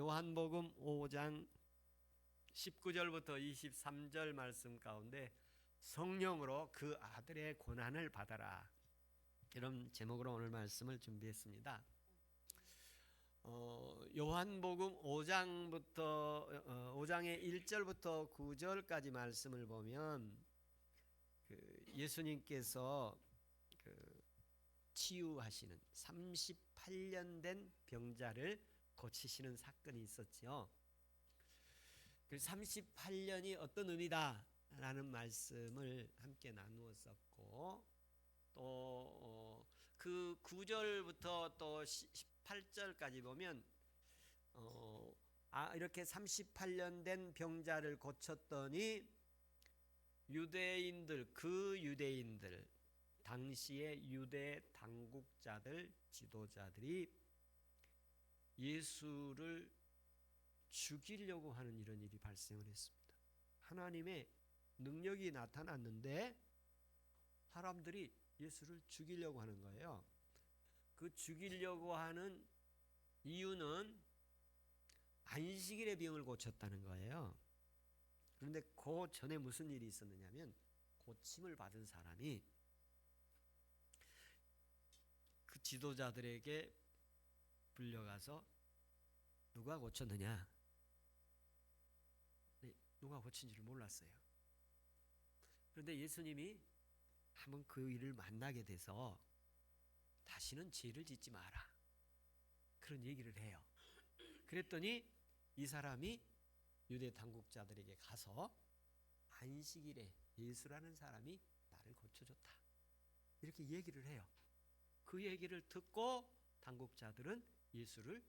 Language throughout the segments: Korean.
요한복음 5장 19절부터 23절 말씀 가운데 성령으로 그 아들의 고난을 받아라, 이런 제목으로 오늘 말씀을 준비했습니다. 요한복음 5장의 1절부터 9절까지 말씀을 보면 예수님께서 치유하시는 38년 된 병자를 고치시는 사건이 있었지요. 그 38년이 어떤 의미다라는 말씀을 함께 나누었었고, 또 그 9절부터 또 18절까지 보면 이렇게 38년 된 병자를 고쳤더니 유대인들, 당시의 유대 당국자들, 지도자들이 예수를 죽이려고 하는 이런 일이 발생을 했습니다. 하나님의 능력이 나타났는데 사람들이 예수를 죽이려고 하는 거예요. 그 죽이려고 하는 이유는 안식일의 병을 고쳤다는 거예요. 그런데 그 전에 무슨 일이 있었느냐면, 고침을 받은 사람이 그 지도자들에게 불려가서 누가 고쳤느냐? 누가 고친 줄 몰랐어요. 그런데 예수님이 한번 그 일을 만나게 돼서 다시는 죄를 짓지 마라, 그런 얘기를 해요. 그랬더니 이 사람이 유대 당국자들에게 가서 안식일에 예수라는 사람이 나를 고쳐줬다, 이렇게 얘기를 해요. 그 얘기를 듣고 당국자들은 예수를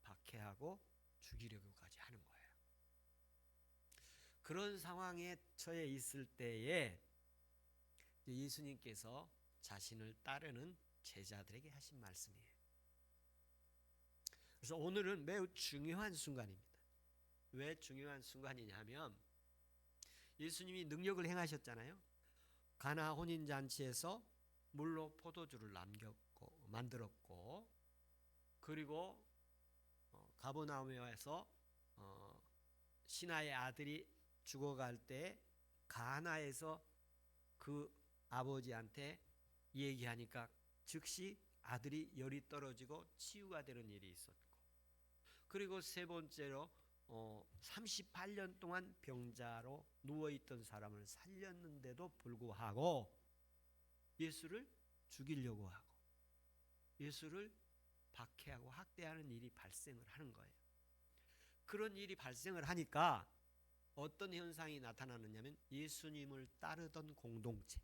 박해하고 죽이려고까지 하는 거예요. 그런 상황에 처해 있을 때에 예수님께서 자신을 따르는 제자들에게 하신 말씀이에요. 그래서 오늘은 매우 중요한 순간입니다. 왜 중요한 순간이냐면, 예수님이 능력을 행하셨잖아요. 가나 혼인잔치에서 물로 포도주를 만들었고, 그리고 가버나움에서 신하의 아들이 죽어갈 때 가나에서 그 아버지한테 얘기하니까 즉시 아들이 열이 떨어지고 치유가 되는 일이 있었고, 그리고 세 번째로 38년 동안 병자로 누워있던 사람을 살렸는데도 불구하고 예수를 죽이려고 하고 예수를 박해하고 학대하는 일이 발생을 하는 거예요. 그런 일이 발생을 하니까 어떤 현상이 나타나느냐면, 예수님을 따르던 공동체,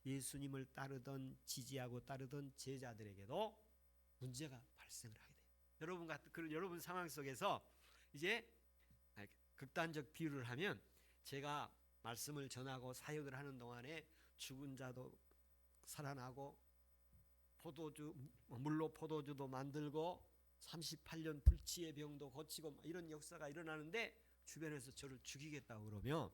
예수님을 따르던 지지하고 따르던 제자들에게도 문제가 발생을 하게 돼요. 여러분 상황 속에서 이제 극단적 비유를 하면, 제가 말씀을 전하고 사역을 하는 동안에 죽은 자도 살아나고 물로 포도주도 만들고 38년 불치의 병도 고치고 이런 역사가 일어나는데, 주변에서 저를 죽이겠다고 그러면,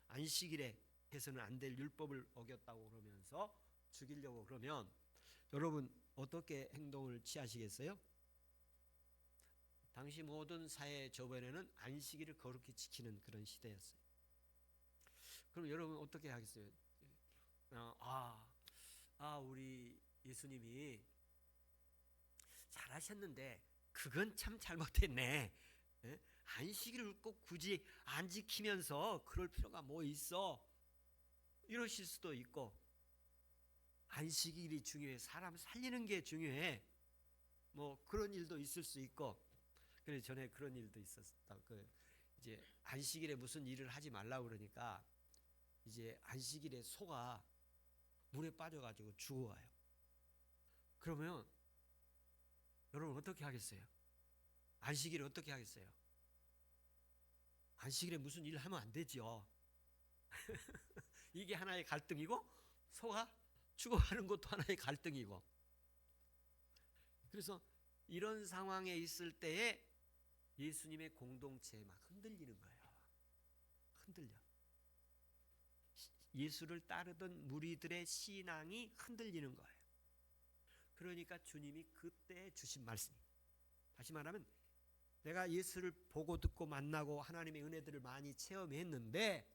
안식일에 해서는 안 될 율법을 어겼다고 그러면서 죽이려고 그러면 여러분 어떻게 행동을 취하시겠어요? 당시 모든 사회 저변에는 안식일을 거룩히 지키는 그런 시대였어요. 그럼 여러분 어떻게 하겠어요? 우리 예수님이 잘하셨는데 그건 참 잘못했네. 안식일을 꼭 굳이 안 지키면서 그럴 필요가 뭐 있어? 이러실 수도 있고, 안식일이 중요해, 사람 살리는 게 중요해, 뭐 그런 일도 있을 수 있고. 그래서 전에 그런 일도 있었다. 이제 안식일에 무슨 일을 하지 말라고 그러니까 이제 안식일에 소가 물에 빠져가지고 죽어와요. 그러면 여러분 어떻게 하겠어요? 안식일에 어떻게 하겠어요? 안식일에 무슨 일을 하면 안 되죠. 이게 하나의 갈등이고, 소가 죽어가는 것도 하나의 갈등이고. 그래서 이런 상황에 있을 때에 예수님의 공동체에 막 흔들리는 거예요. 흔들려. 예수를 따르던 무리들의 신앙이 흔들리는 거예요. 그러니까 주님이 그때 주신 말씀이, 다시 말하면 내가 예수를 보고 듣고 만나고 하나님의 은혜들을 많이 체험했는데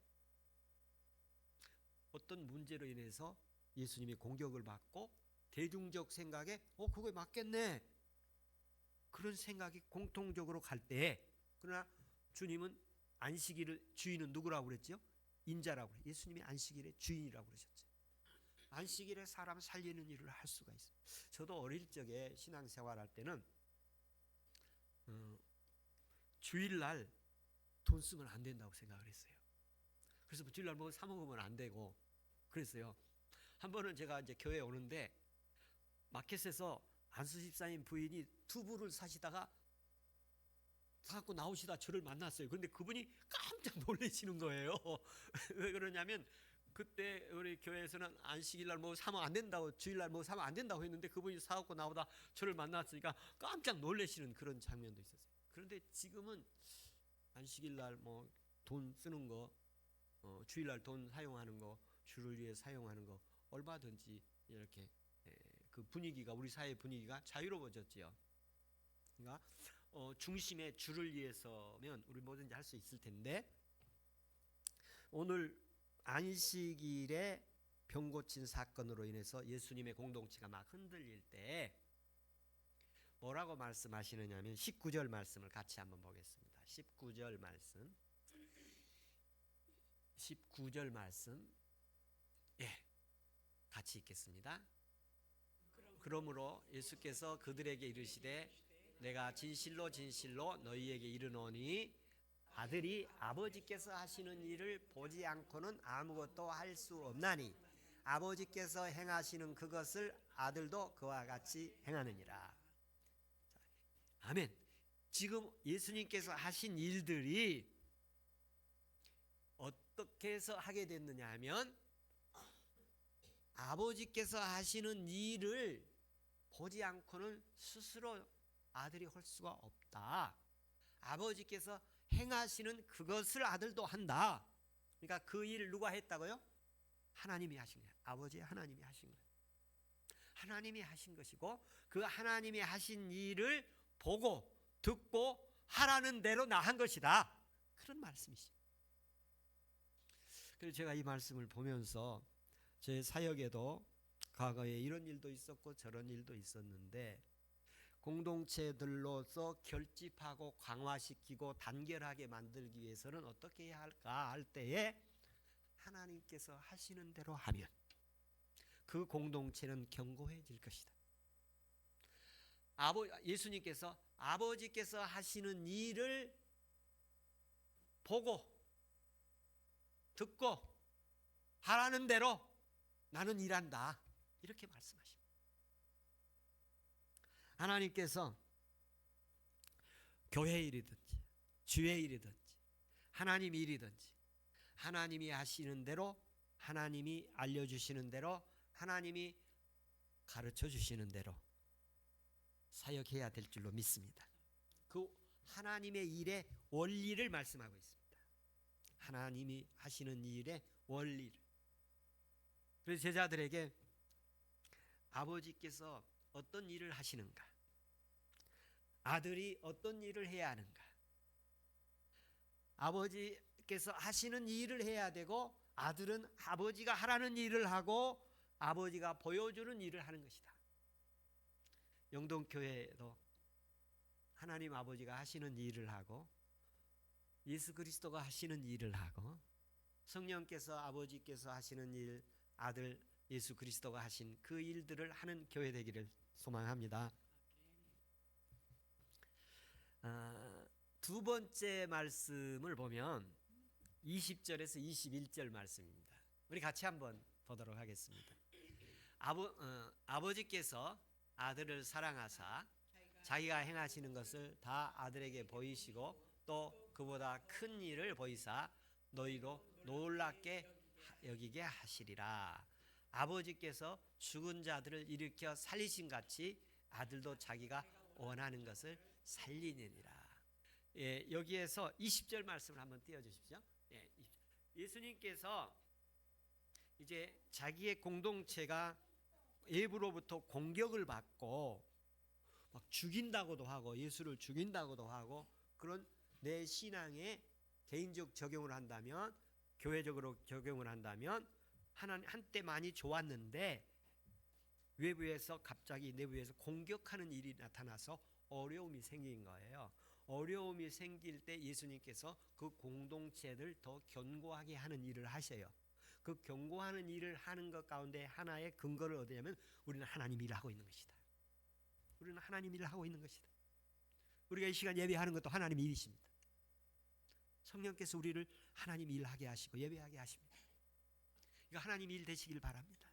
어떤 문제로 인해서 예수님이 공격을 받고 대중적 생각에 그게 맞겠네, 그런 생각이 공통적으로 갈 때에, 그러나 주님은 안식일을 주인은 누구라고 그랬죠? 인자라고, 예수님이 안식일의 주인이라고 그러셨죠. 안식일에 사람 살리는 일을 할 수가 있어요. 저도 어릴 적에 신앙생활할 때는 주일날 돈 쓰면 안 된다고 생각을 했어요. 그래서 주일날 뭐 사 먹으면 안 되고 그랬어요. 한 번은 제가 이제 교회에 오는데 마켓에서 안수 집사님 부인이 두부를 사시다가 사갖고 나오시다 저를 만났어요. 그런데 그분이 깜짝 놀라시는 거예요. 왜 그러냐면 그때 우리 교회에서는 안식일날 뭐 사면 안 된다고, 주일날 뭐 사면 안 된다고 했는데 그분이 사갖고 나오다 저를 만났으니까 깜짝 놀라시는 그런 장면도 있었어요. 그런데 지금은 안식일날 뭐 돈 쓰는 거, 주일날 돈 사용하는 거, 주를 위해 사용하는 거 얼마든지 이렇게 그 분위기가, 우리 사회 분위기가 자유로워졌지요. 그러니까 중심에 주를 위해서면 우리 뭐든지 할 수 있을 텐데, 오늘 안식일에 병 고친 사건으로 인해서 예수님의 공동체가 막 흔들릴 때 뭐라고 말씀하시느냐면 19절 말씀을 같이 한번 보겠습니다. 19절 말씀. 19절 말씀. 같이 읽겠습니다. 그러므로 예수께서 그들에게 이르시되 내가 진실로 진실로 너희에게 이르노니 아들이 아버지께서 하시는 일을 보지 않고는 아무것도 할 수 없나니 아버지께서 행하시는 그것을 아들도 그와 같이 행하느니라. 아멘. 지금 예수님께서 하신 일들이 어떻게 해서 하게 됐느냐 하면 아버지께서 하시는 일을 보지 않고는 스스로 아들이 할 수가 없다. 아버지께서 행하시는 그것을 아들도 한다. 그러니까 그 일을 누가 했다고요? 하나님이 하신 거예요. 아버지 하나님이 하신 거예요. 하나님이 하신 것이고 그 하나님이 하신 일을 보고 듣고 하라는 대로 나 한 것이다. 그런 말씀이시죠. 그래서 제가 이 말씀을 보면서 제 사역에도 과거에 이런 일도 있었고 저런 일도 있었는데 공동체들로서 결집하고 강화시키고 단결하게 만들기 위해서는 어떻게 해야 할까 할 때에 하나님께서 하시는 대로 하면 그 공동체는 견고해질 것이다. 예수님께서 아버지께서 하시는 일을 보고 듣고 하라는 대로 나는 일한다. 이렇게 말씀하십니다. 하나님께서 교회 일이든지 주의 일이든지 하나님 일이든지 하나님이 하시는 대로, 하나님이 알려주시는 대로, 하나님이 가르쳐 주시는 대로 사역해야 될 줄로 믿습니다. 그 하나님의 일의 원리를 말씀하고 있습니다. 하나님이 하시는 일의 원리를. 그래서 제자들에게 아버지께서 어떤 일을 하시는가, 아들이 어떤 일을 해야 하는가, 아버지께서 하시는 일을 해야 되고 아들은 아버지가 하라는 일을 하고 아버지가 보여주는 일을 하는 것이다. 영동교회도 하나님 아버지가 하시는 일을 하고 예수 그리스도가 하시는 일을 하고 성령께서 아버지께서 하시는 일, 아들 예수 그리스도가 하신 그 일들을 하는 교회 되기를 소망합니다. 두 번째 말씀을 보면 20절에서 21절 말씀입니다. 우리 같이 한번 보도록 하겠습니다. 아버지께서 아들을 사랑하사 자기가 행하시는 것을 다 아들에게 보이시고 또 그보다 큰 일을 보이사 너희로 놀랍게 여기게 하시리라. 아버지께서 죽은 자들을 일으켜 살리신 같이 아들도 자기가 원하는 것을 살리느니라. 여기에서 20절 말씀을 한번 띄워주십시오. 예수님께서 이제 자기의 공동체가 외부로부터 공격을 받고 막 죽인다고도 하고 예수를 죽인다고도 하고 그런 내 신앙에 개인적 적용을 한다면, 교회적으로 적용을 한다면 하나님 한때 많이 좋았는데 외부에서 갑자기 내부에서 공격하는 일이 나타나서 어려움이 생긴 거예요. 어려움이 생길 때 예수님께서 그 공동체를 더 견고하게 하는 일을 하셔요. 그 견고하는 일을 하는 것 가운데 하나의 근거를 얻으려면 우리는 하나님 일을 하고 있는 것이다. 우리는 하나님 일을 하고 있는 것이다. 우리가 이 시간 예배하는 것도 하나님 일이십니다. 성령께서 우리를 하나님 일하게 하시고 예배하게 하십니다. 이거 하나님 일 되시길 바랍니다.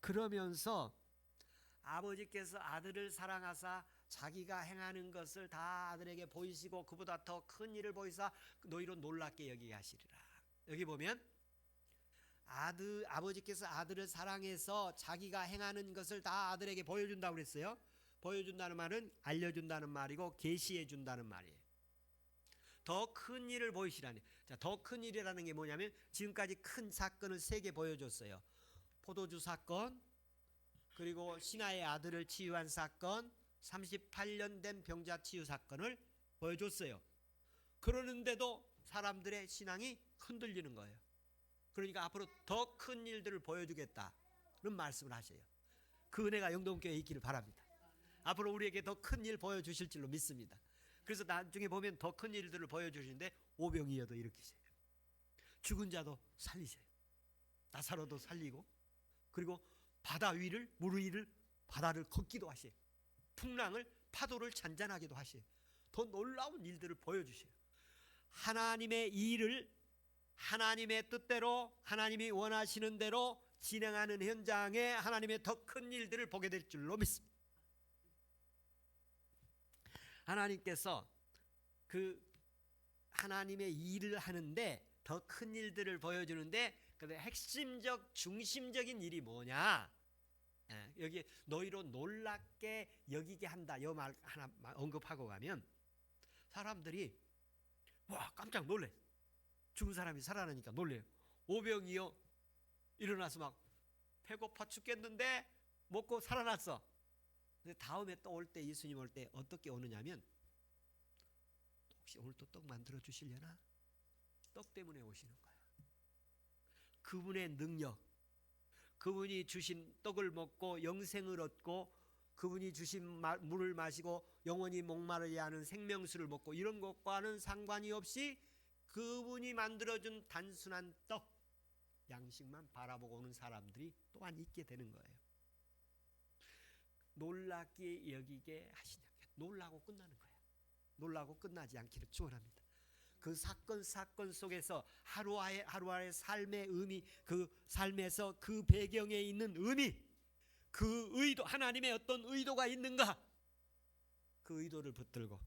그러면서 아버지께서 아들을 사랑하사 자기가 행하는 것을 다 아들에게 보이시고 그보다 더 큰 일을 보이사 너희로 놀랍게 여기게 하시리라. 여기 보면 아버지께서 아들을 사랑해서 자기가 행하는 것을 다 아들에게 보여준다고 그랬어요. 보여준다는 말은 알려준다는 말이고 계시해 준다는 말이에요. 더 큰 일을 보이시라니. 자, 더 큰 일이라는 게 뭐냐면 지금까지 큰 사건을 3개 보여줬어요. 포도주 사건, 그리고 신하의 아들을 치유한 사건, 38년 된 병자 치유 사건을 보여줬어요. 그러는데도 사람들의 신앙이 흔들리는 거예요. 그러니까 앞으로 더 큰 일들을 보여주겠다는 말씀을 하셔요. 그 은혜가 영동교회에 있기를 바랍니다. 앞으로 우리에게 더 큰 일 보여주실 줄로 믿습니다. 그래서 나중에 보면 더 큰 일들을 보여주시는데 오병이어도 일으키세요. 죽은 자도 살리세요. 나사로도 살리고, 그리고 바다 위를, 물 위를, 바다를 걷기도 하세요. 풍랑을, 파도를 잔잔하게도 하세요. 더 놀라운 일들을 보여주세요. 하나님의 일을 하나님의 뜻대로 하나님이 원하시는 대로 진행하는 현장에 하나님의 더 큰 일들을 보게 될 줄로 믿습니다. 하나님께서 그 하나님의 일을 하는데 더 큰 일들을 보여주는데 근데 핵심적 중심적인 일이 뭐냐? 여기 너희로 놀랍게 여기게 한다. 이 말 하나 언급하고 가면 사람들이 와 깜짝 놀래. 죽은 사람이 살아나니까 놀래요. 오병이어 일어나서 막 배고파 죽겠는데 먹고 살아났어. 근데 다음에 또 올 때 예수님 올 때 어떻게 오느냐면 혹시 오늘 또 떡 만들어 주시려나? 떡 때문에 오시는 거야. 그분의 능력, 그분이 주신 떡을 먹고 영생을 얻고 그분이 주신 물을 마시고 영원히 목마르지 않은 생명수를 먹고 이런 것과는 상관이 없이 그분이 만들어준 단순한 떡, 양식만 바라보고 오는 사람들이 또한 있게 되는 거예요. 놀랍게 여기게 하시냐. 놀라고 끝나는 거예요. 놀라고 끝나지 않기를 축원합니다. 그 사건 속에서 하루하루의 삶의 의미, 그 삶에서 그 배경에 있는 의미, 그 의도, 하나님의 어떤 의도가 있는가, 그 의도를 붙들고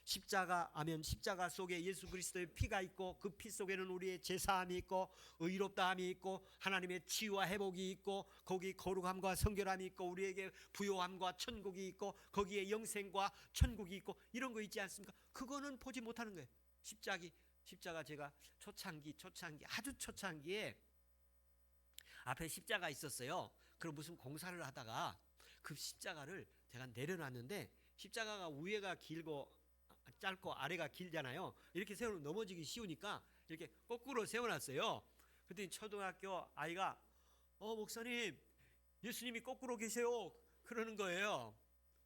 십자가 속에 예수 그리스도의 피가 있고 그 피 속에는 우리의 제사함이 있고 의롭다함이 있고 하나님의 치유와 회복이 있고 거기 거룩함과 성결함이 있고 우리에게 부요함과 천국이 있고 거기에 영생과 천국이 있고 이런 거 있지 않습니까? 그거는 보지 못하는 거예요. 십자가 제가 초창기 아주 초창기에 앞에 십자가 있었어요. 그럼 무슨 공사를 하다가 그 십자가를 제가 내려놨는데 십자가가 위에가 길고 짧고 아래가 길잖아요. 이렇게 세우면 넘어지기 쉬우니까 이렇게 거꾸로 세워놨어요. 그랬더니 초등학교 아이가 목사님 예수님이 거꾸로 계세요 그러는 거예요.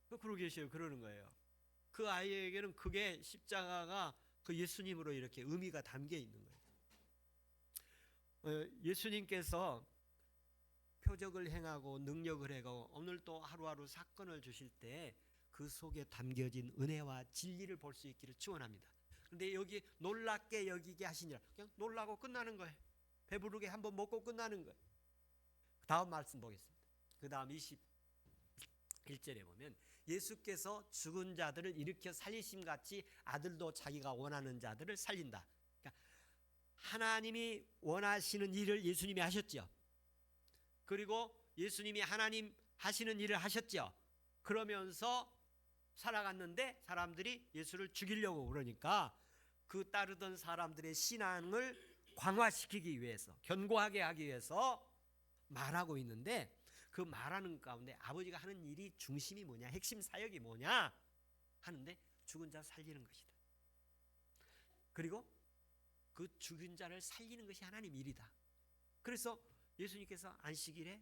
거꾸로 계세요 그러는 거예요. 그 아이에게는 그게 십자가가 그 예수님으로 이렇게 의미가 담겨 있는 거예요. 예수님께서 표적을 행하고 능력을 행하고 오늘 또 하루하루 사건을 주실 때 그 속에 담겨진 은혜와 진리를 볼 수 있기를 축원합니다. 그런데 여기 놀랍게 여기게 하시니라. 그냥 놀라고 끝나는 거예요. 배부르게 한번 먹고 끝나는 거예요. 다음 말씀 보겠습니다. 그 다음 21절에 보면 예수께서 죽은 자들을 일으켜 살리심 같이 아들도 자기가 원하는 자들을 살린다. 그러니까 하나님이 원하시는 일을 예수님이 하셨죠. 그리고 예수님이 하나님 하시는 일을 하셨죠. 그러면서 살아갔는데 사람들이 예수를 죽이려고 그러니까 그 따르던 사람들의 신앙을 강화시키기 위해서 견고하게 하기 위해서 말하고 있는데 그 말하는 가운데 아버지가 하는 일이 중심이 뭐냐, 핵심 사역이 뭐냐, 하는데 죽은 자 살리는 것이다. 그리고 그 죽은 자를 살리는 것이 하나님 일이다. 그래서 예수님께서 안식일에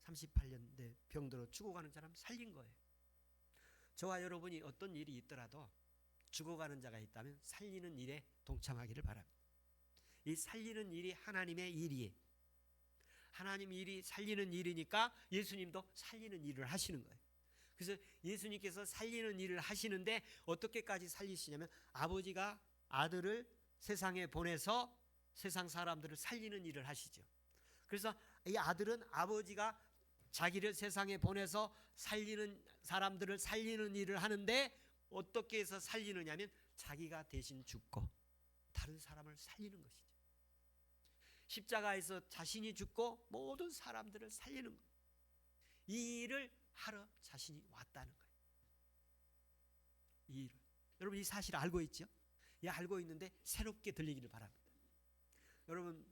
38년 대 병들어 죽어가는 사람 살린 거예요. 저와 여러분이 어떤 일이 있더라도 죽어가는 자가 있다면 살리는 일에 동참하기를 바랍니다. 이 살리는 일이 하나님의 일이에요. 하나님 일이 살리는 일이니까 예수님도 살리는 일을 하시는 거예요. 그래서 예수님께서 살리는 일을 하시는데 어떻게까지 살리시냐면 아버지가 아들을 세상에 보내서 세상 사람들을 살리는 일을 하시죠. 그래서 이 아들은 아버지가 자기를 세상에 보내서 살리는 사람들을 살리는 일을 하는데 어떻게 해서 살리느냐면 자기가 대신 죽고 다른 사람을 살리는 것이죠. 십자가에서 자신이 죽고 모든 사람들을 살리는 것. 이 일을 하러 자신이 왔다는 거예요. 이 일을. 여러분 이 사실 알고 있죠? 예, 알고 있는데 새롭게 들리기를 바랍니다. 여러분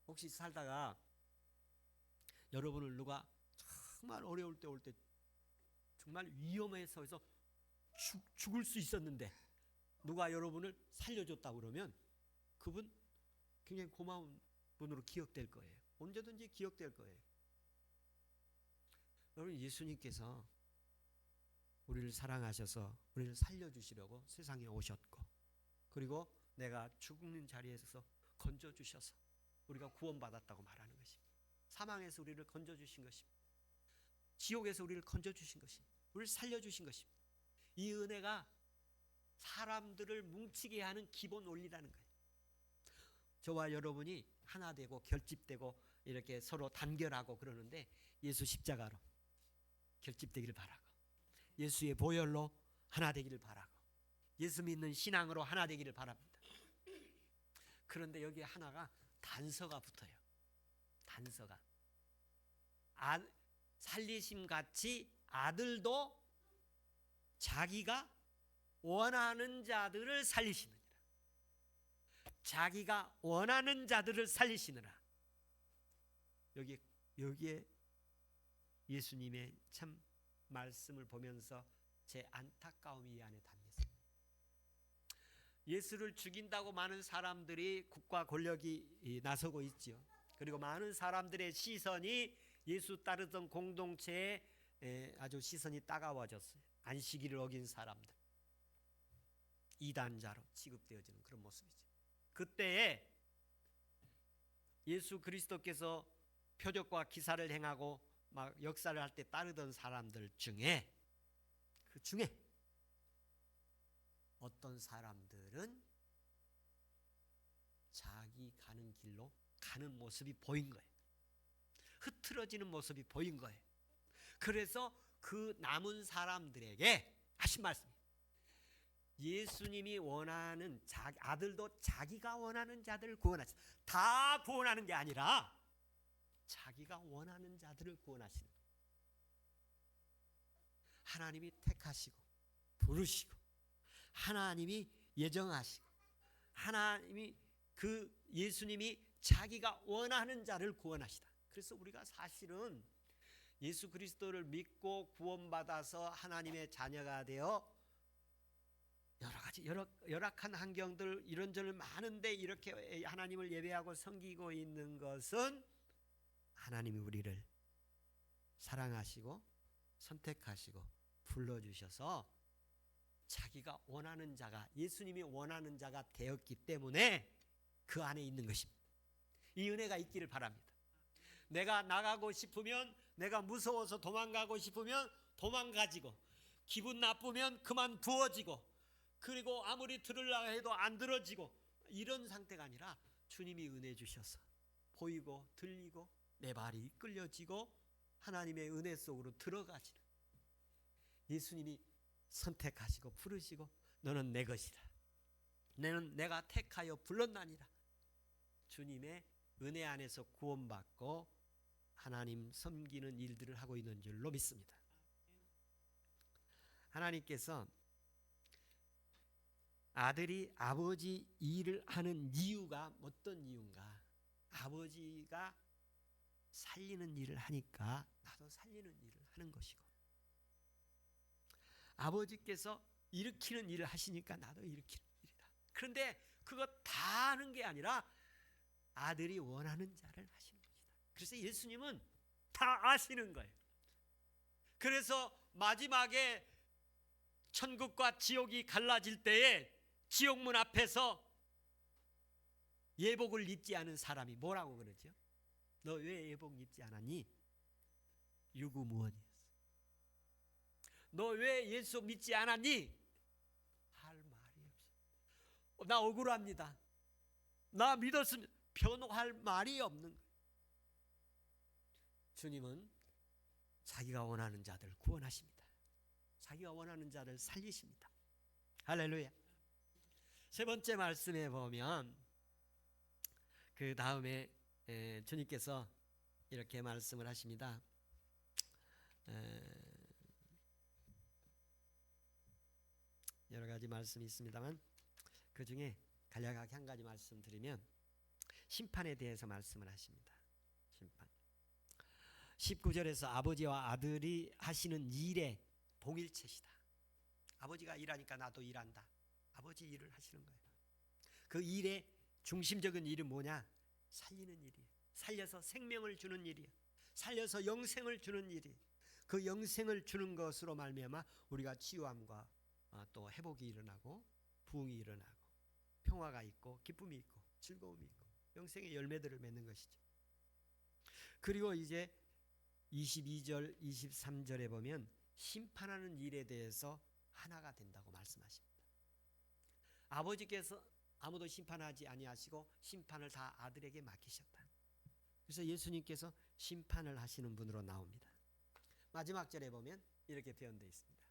혹시 살다가 여러분을 누가 정말 어려울 때 올 때 정말 위험해서 해서 죽을 수 있었는데 누가 여러분을 살려줬다고 그러면 그분 굉장히 고마운 분으로 기억될 거예요. 언제든지 기억될 거예요. 여러분 예수님께서 우리를 사랑하셔서 우리를 살려주시려고 세상에 오셨고 그리고 내가 죽는 자리에서 건져주셔서 우리가 구원받았다고 말하는 것입니다. 사망에서 우리를 건져주신 것입니다. 지옥에서 우리를 건져주신 것입니다. 우리를 살려주신 것입니다. 이 은혜가 사람들을 뭉치게 하는 기본 원리라는 거예요. 저와 여러분이 하나 되고 결집되고 이렇게 서로 단결하고 그러는데 예수 십자가로 결집되기를 바라고 예수의 보혈로 하나 되기를 바라고 예수 믿는 신앙으로 하나 되기를 바랍니다. 그런데 여기 하나가 단서가 붙어요. 단서가 살리심 같이 아들도 자기가 원하는 자들을 살리시느니라. 자기가 원하는 자들을 살리시느라. 여기에 예수님의 참 말씀을 보면서 제 안타까움이 이 안에 담겨 있습니다. 예수를 죽인다고 많은 사람들이 국가 권력이 나서고 있지요. 그리고 많은 사람들의 시선이 예수 따르던 공동체에 아주 시선이 따가워졌어요. 안식일을 어긴 사람들, 이단자로 취급되어지는 그런 모습이죠. 그때에 예수 그리스도께서 표적과 기사를 행하고 막 역사를 할 때 따르던 사람들 중에 그 중에 어떤 사람들은 자기 가는 길로 가는 모습이 보인 거예요. 흐트러지는 모습이 보인 거예요. 그래서 그 남은 사람들에게 하신 말씀이에요. 예수님이 원하는 아들도 자기가 원하는 자들을 구원하시다. 다 구원하는 게 아니라 자기가 원하는 자들을 구원하시는 거예요. 하나님이 택하시고 부르시고 하나님이 예정하시고 하나님이 예수님이 자기가 원하는 자를 구원하시다. 그래서 우리가 사실은 예수 그리스도를 믿고 구원받아서 하나님의 자녀가 되어 여러 가지 열악한 환경들 이런저런 많은데 이렇게 하나님을 예배하고 섬기고 있는 것은 하나님이 우리를 사랑하시고 선택하시고 불러주셔서 자기가 원하는 자가 예수님이 원하는 자가 되었기 때문에 그 안에 있는 것입니다. 이 은혜가 있기를 바랍니다. 내가 나가고 싶으면 내가 무서워서 도망가고 싶으면 도망가지고 기분 나쁘면 그만 두어지고 그리고 아무리 들으려고 해도 안 들어지고 이런 상태가 아니라 주님이 은혜 주셔서 보이고 들리고 내 발이 이끌려지고 하나님의 은혜 속으로 들어가지는 예수님이 선택하시고 부르시고 너는 내 것이라 너는 내가 택하여 불렀나니라 주님의 은혜 안에서 구원받고 하나님 섬기는 일들을 하고 있는 줄로 믿습니다. 하나님께서 아들이 아버지 일을 하는 이유가 어떤 이유인가? 아버지가 살리는 일을 하니까 나도 살리는 일을 하는 것이고 아버지께서 일으키는 일을 하시니까 나도 일으키는 일이다. 그런데 그거 다 하는 게 아니라 아들이 원하는 자를 하시는 것이다. 그래서 예수님은 다 아시는 거예요. 그래서 마지막에 천국과 지옥이 갈라질 때에 지옥문 앞에서 예복을 입지 않은 사람이 뭐라고 그러죠? 너 왜 예복 입지 않았니? 유구무원이었어. 너 왜 예수 믿지 않았니? 할 말이 없어. 나 억울합니다. 나 믿었으면 변호할 말이 없는 거예요. 주님은 자기가 원하는 자들 구원하십니다. 자기가 원하는 자를 살리십니다. 할렐루야. 세 번째 말씀에 보면 그 다음에 주님께서 이렇게 말씀을 하십니다. 여러 가지 말씀이 있습니다만 그 중에 간략하게 한 가지 말씀드리면 심판에 대해서 말씀을 하십니다. 심판. 19절에서 아버지와 아들이 하시는 일의 동일체시다. 아버지가 일하니까 나도 일한다. 아버지 일을 하시는 거예요. 그 일의 중심적인 일은 뭐냐? 살리는 일이에요. 살려서 생명을 주는 일이에요. 살려서 영생을 주는 일이에요. 그 영생을 주는 것으로 말미암아 우리가 치유함과 또 회복이 일어나고 부흥이 일어나고 평화가 있고 기쁨이 있고 즐거움이 있고 영생의 열매들을 맺는 것이죠. 그리고 이제 22절 23절에 보면 심판하는 일에 대해서 하나가 된다고 말씀하십니다. 아버지께서 아무도 심판하지 아니하시고 심판을 다 아들에게 맡기셨다. 그래서 예수님께서 심판을 하시는 분으로 나옵니다. 마지막 절에 보면 이렇게 표현되어 있습니다.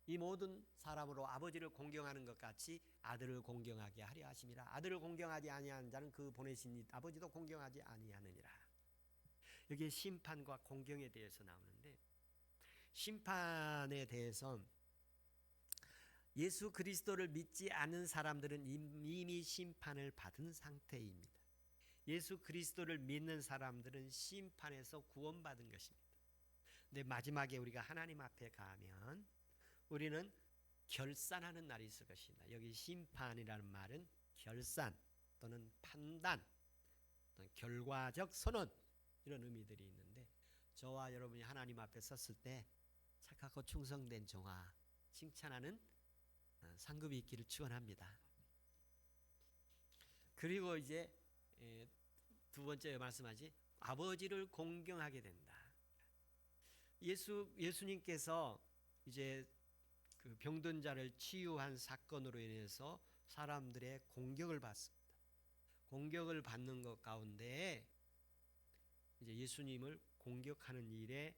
이 모든 사람으로 아버지를 공경하는 것 같이 아들을 공경하게 하려 하심이라. 아들을 공경하지 아니하는 자는 그 보내신 아버지도 공경하지 아니하느니라. 여기에 심판과 공경에 대해서 나오는데, 심판에 대해서 예수 그리스도를 믿지 않는 사람들은 이미 심판을 받은 상태입니다. 예수 그리스도를 믿는 사람들은 심판에서 구원받은 것입니다. 근데 마지막에 우리가 하나님 앞에 가면 우리는 결산하는 날이 있을 것입니다. 여기 심판이라는 말은 결산 또는 판단 또는 결과적 선언 이런 의미들이 있는데, 저와 여러분이 하나님 앞에 섰을 때 착하고 충성된 종아 칭찬하는 상급이 있기를 축원합니다. 그리고 이제 두 번째 말씀하지 아버지를 공경하게 된다. 예수님께서 이제 그 병든 자를 치유한 사건으로 인해서 사람들의 공격을 받습니다. 공격을 받는 것 가운데 이제 예수님을 공격하는 일에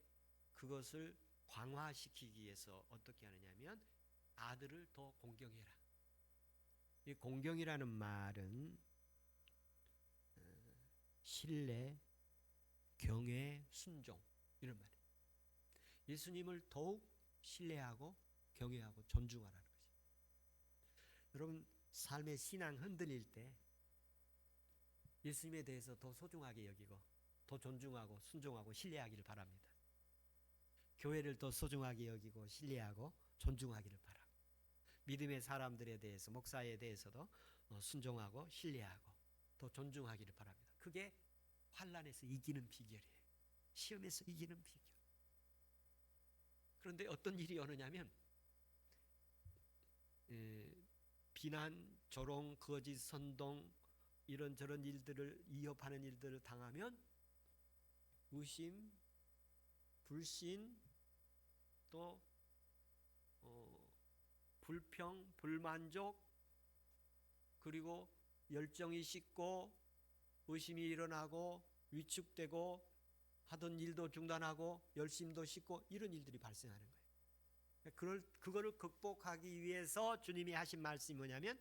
그것을 광화시키기 위해서 어떻게 하느냐면 아들을 더 공경해라. 이 공경이라는 말은 신뢰, 경외, 순종 이런 말이에요. 예수님을 더욱 신뢰하고 경외하고 존중하라는 것입니다. 여러분 삶의 신앙 흔들릴 때 예수님에 대해서 더 소중하게 여기고 더 존중하고 순종하고 신뢰하기를 바랍니다. 교회를 더 소중하게 여기고 신뢰하고 존중하기를 바랍니다. 믿음의 사람들에 대해서 목사에 대해서도 순종하고 신뢰하고 더 존중하기를 바랍니다. 그게 환난에서 이기는 비결이에요. 시험에서 이기는 비결. 그런데 어떤 일이 오느냐면 비난, 조롱, 거짓, 선동 이런저런 일들을 위협하는 일들을 당하면 의심, 불신, 또 불평, 불만족, 그리고 열정이 식고 의심이 일어나고 위축되고 하던 일도 중단하고 열심도 식고 이런 일들이 발생하는 거예요. 그거를 극복하기 위해서 주님이 하신 말씀이 뭐냐면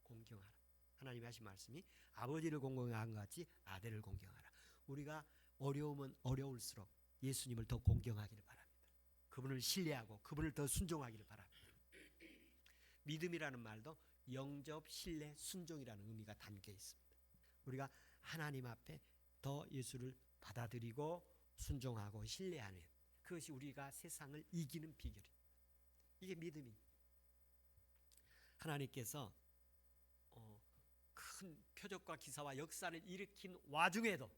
공경하라. 하나님이 하신 말씀이 아버지를 공경한 것 같이 아들을 공경하라. 우리가 어려우면 어려울수록 예수님을 더 공경하기를 바랍니다. 그분을 신뢰하고 그분을 더 순종하기를 바랍니다. 믿음이라는 말도 영접, 신뢰, 순종이라는 의미가 담겨 있습니다. 우리가 하나님 앞에 더 예수를 받아들이고 순종하고 신뢰하는 그것이 우리가 세상을 이기는 비결입니다. 이게 믿음입니다. 하나님께서 큰 표적과 기사와 역사를 일으킨 와중에도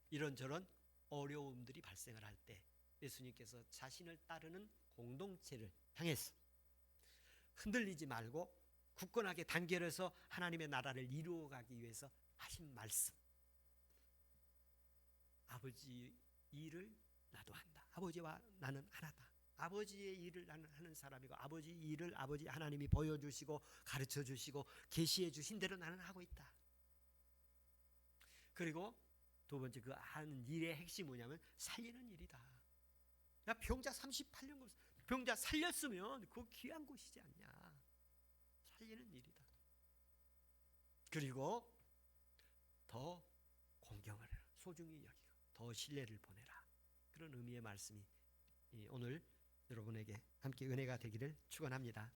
이런저런 어려움들이 발생을 할 때 예수님께서 자신을 따르는 공동체를 향해서 흔들리지 말고 굳건하게 단결해서 하나님의 나라를 이루어가기 위해서 하신 말씀, 아버지 일을 나도 한다. 아버지와 나는 하나다. 아버지의 일을 나는 하는 사람이고 아버지 일을 아버지 하나님이 보여주시고 가르쳐주시고 계시해 주신 대로 나는 하고 있다. 그리고 두 번째 그 하는 일의 핵심이 뭐냐면 살리는 일이다. 나 병자 38년 병자 살렸으면 그거 귀한 곳이지 않냐. 살리는 일이다. 그리고 더 공경을 소중히 여기고 더 신뢰를 보내라. 그런 의미의 말씀이 오늘 여러분에게 함께 은혜가 되기를 축원합니다.